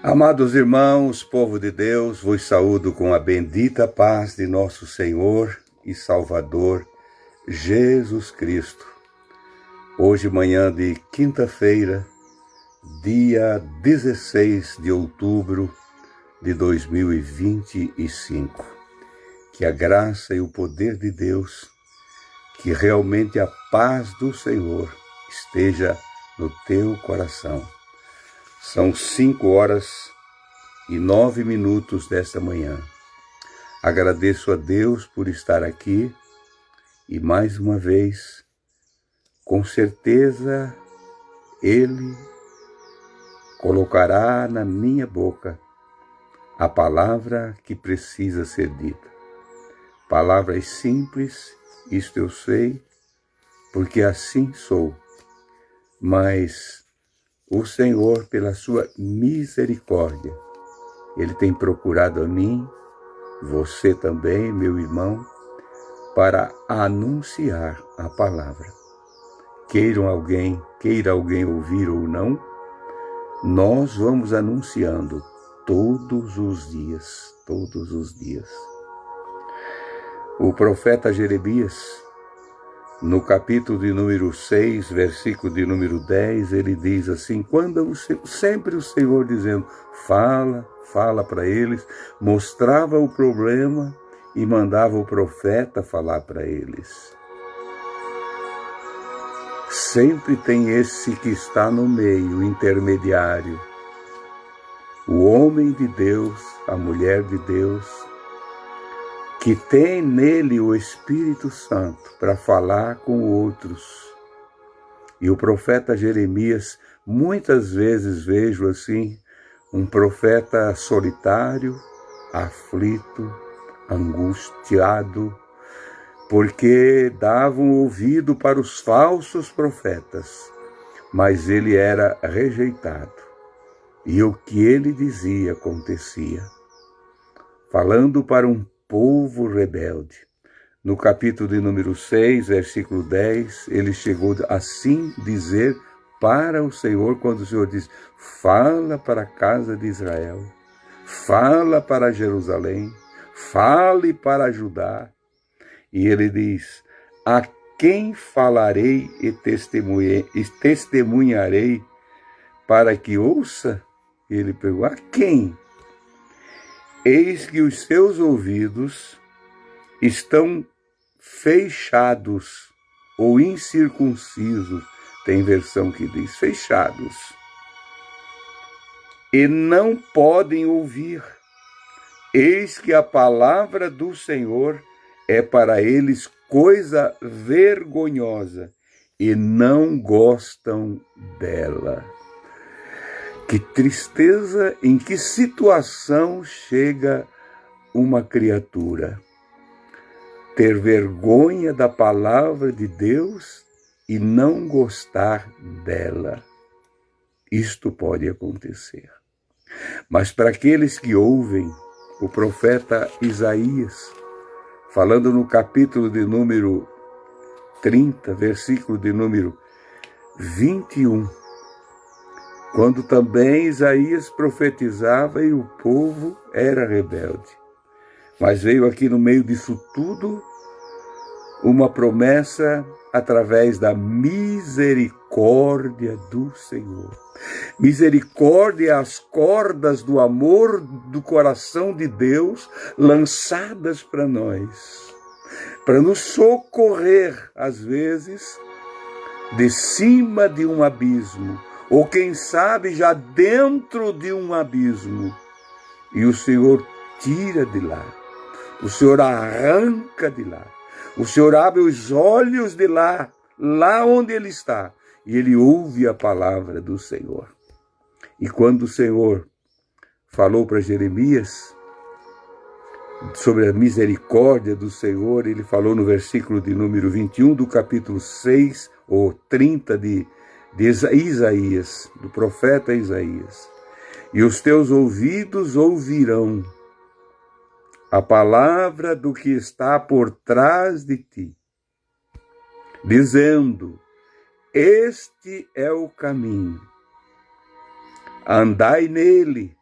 Amados irmãos, povo de Deus, vos saúdo com a bendita paz de nosso Senhor e Salvador, Jesus Cristo. Hoje, manhã de quinta-feira, dia 16 de outubro de 2025. Que a graça e o poder de Deus, que realmente a paz do Senhor esteja no teu coração. São 5h09 desta manhã. Agradeço a Deus por estar aqui e mais uma vez, com certeza, Ele colocará na minha boca a palavra que precisa ser dita. Palavras simples, isto eu sei, porque assim sou, mas o Senhor, pela sua misericórdia, Ele tem procurado a mim, você também, meu irmão, para anunciar a palavra. Queira alguém ouvir ou não, nós vamos anunciando todos os dias. O profeta Jeremias, no capítulo de número 6, versículo de número 10, ele diz assim: sempre o Senhor dizendo, fala para eles, mostrava o problema e mandava o profeta falar para eles. Sempre tem esse que está no meio, intermediário, o homem de Deus, a mulher de Deus, que tem nele o Espírito Santo para falar com outros. E o profeta Jeremias, muitas vezes vejo assim, um profeta solitário, aflito, angustiado, porque davam ouvido para os falsos profetas, mas ele era rejeitado. E o que ele dizia acontecia. Falando para um povo rebelde. No capítulo de número 6, versículo 10, ele chegou assim dizer para o Senhor, quando o Senhor diz, fala para a casa de Israel, fala para Jerusalém, fale para Judá. E ele diz, a quem falarei e testemunharei para que ouça? Ele perguntou, a quem? Eis que os seus ouvidos estão fechados ou incircuncisos, tem versão que diz fechados, e não podem ouvir. Eis que a palavra do Senhor é para eles coisa vergonhosa e não gostam dela. Que tristeza, em que situação chega uma criatura? Ter vergonha da palavra de Deus e não gostar dela. Isto pode acontecer. Mas para aqueles que ouvem, o profeta Isaías, falando no capítulo de número 30, versículo de número 21, quando também Isaías profetizava e o povo era rebelde. Mas veio aqui no meio disso tudo uma promessa através da misericórdia do Senhor. Misericórdia, as cordas do amor do coração de Deus lançadas para nós, para nos socorrer, às vezes, de cima de um abismo, ou quem sabe já dentro de um abismo, e o Senhor tira de lá, o Senhor arranca de lá, o Senhor abre os olhos de lá onde ele está, e ele ouve a palavra do Senhor. E quando o Senhor falou para Jeremias sobre a misericórdia do Senhor, ele falou no versículo de número 21 do capítulo 6 ou 30 de Isaías, do profeta Isaías. E os teus ouvidos ouvirão a palavra do que está por trás de ti, dizendo, este é o caminho, andai nele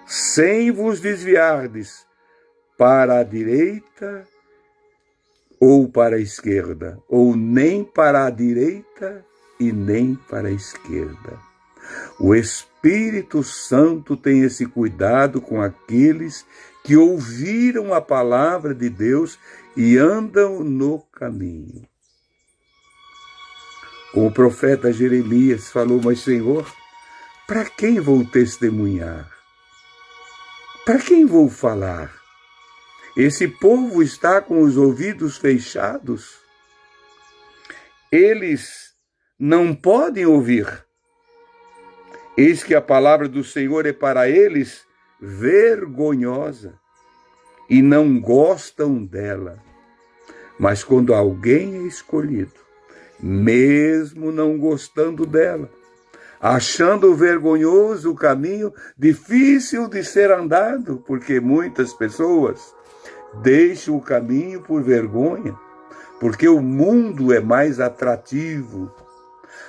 sem vos desviardes para a direita ou para a esquerda, ou nem para a direita e nem para a esquerda. O Espírito Santo tem esse cuidado com aqueles que ouviram a palavra de Deus e andam no caminho. O profeta Jeremias falou: mas Senhor, para quem vou testemunhar? Para quem vou falar? Esse povo está com os ouvidos fechados. Eles não podem ouvir. Eis que a palavra do Senhor é para eles vergonhosa e não gostam dela. Mas quando alguém é escolhido, mesmo não gostando dela, achando vergonhoso o caminho, difícil de ser andado, porque muitas pessoas deixam o caminho por vergonha, porque o mundo é mais atrativo.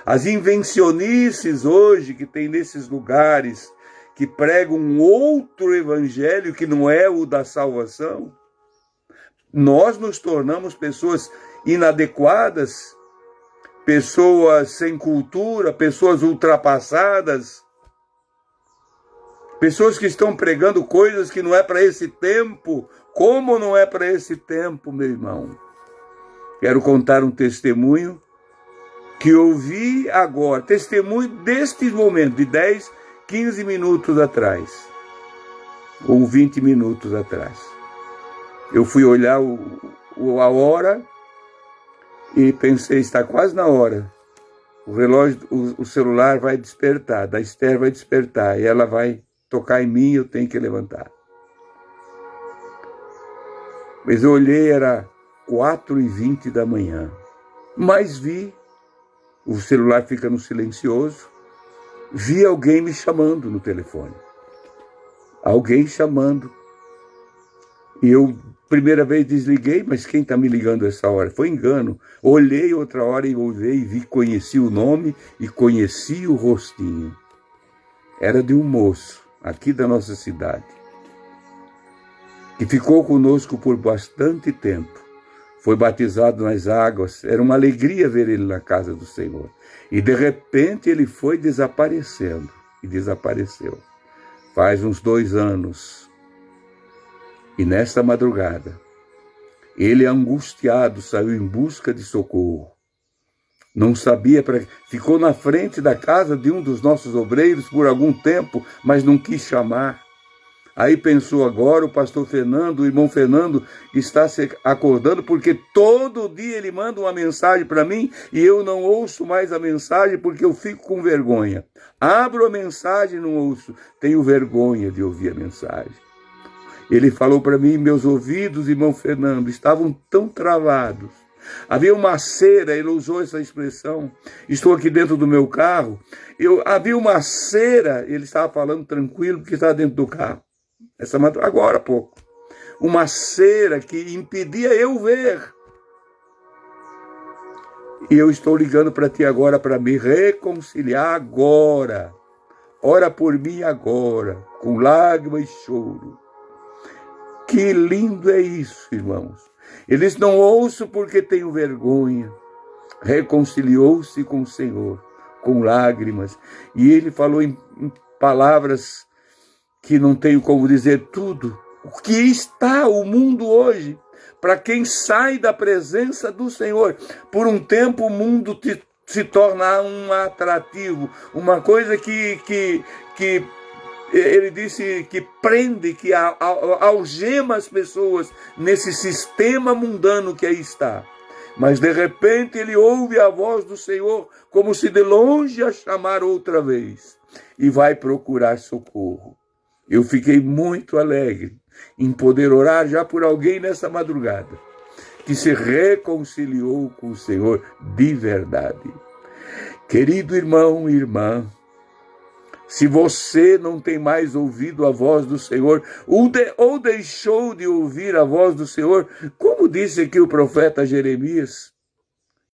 As invencionices hoje que tem nesses lugares que pregam um outro evangelho que não é o da salvação, nós nos tornamos pessoas inadequadas, pessoas sem cultura, pessoas ultrapassadas, pessoas que estão pregando coisas que não é para esse tempo. Como não é para esse tempo, meu irmão? Quero contar um testemunho que ouvi agora, testemunho deste momento, de 10, 15 minutos atrás, ou 20 minutos atrás. Eu fui olhar a hora e pensei, está quase na hora. O relógio, o celular vai despertar, da Esther vai despertar, e ela vai tocar em mim e eu tenho que levantar. Mas eu olhei, era 4h20 da manhã. Mas vi, o celular fica no silencioso, vi alguém me chamando no telefone. Alguém chamando. E eu, primeira vez, desliguei, mas quem está me ligando essa hora? Foi engano. Olhei outra hora e olhei e vi, conheci o nome e conheci o rostinho. Era de um moço, aqui da nossa cidade, que ficou conosco por bastante tempo. Foi batizado nas águas. Era uma alegria ver ele na casa do Senhor. E de repente ele foi desaparecendo. E desapareceu. Faz uns 2 anos. E nesta madrugada, ele angustiado saiu em busca de socorro. Não sabia ficou na frente da casa de um dos nossos obreiros por algum tempo, mas não quis chamar. Aí pensou, agora o pastor Fernando, o irmão Fernando, está se acordando, porque todo dia ele manda uma mensagem para mim e eu não ouço mais a mensagem porque eu fico com vergonha. Abro a mensagem e não ouço. Tenho vergonha de ouvir a mensagem. Ele falou para mim, meus ouvidos, irmão Fernando, estavam tão travados. Havia uma cera, ele usou essa expressão. Estou aqui dentro do meu carro. Havia uma cera, ele estava falando tranquilo porque estava dentro do carro. Agora há pouco. Uma cera que impedia eu ver. E eu estou ligando para ti agora para me reconciliar agora. Ora por mim agora, com lágrima e choro. Que lindo é isso, irmãos. Eles não ouçam porque tenho vergonha. Reconciliou-se com o Senhor, com lágrimas. E ele falou em palavras que não tenho como dizer tudo. O que está o mundo hoje? Para quem sai da presença do Senhor, por um tempo o mundo se torna um atrativo, uma coisa que ele disse que prende, que algema as pessoas nesse sistema mundano que aí está. Mas de repente ele ouve a voz do Senhor como se de longe a chamar outra vez e vai procurar socorro. Eu fiquei muito alegre em poder orar já por alguém nessa madrugada que se reconciliou com o Senhor de verdade. Querido irmão e irmã, se você não tem mais ouvido a voz do Senhor, ou deixou de ouvir a voz do Senhor, como disse aqui o profeta Jeremias,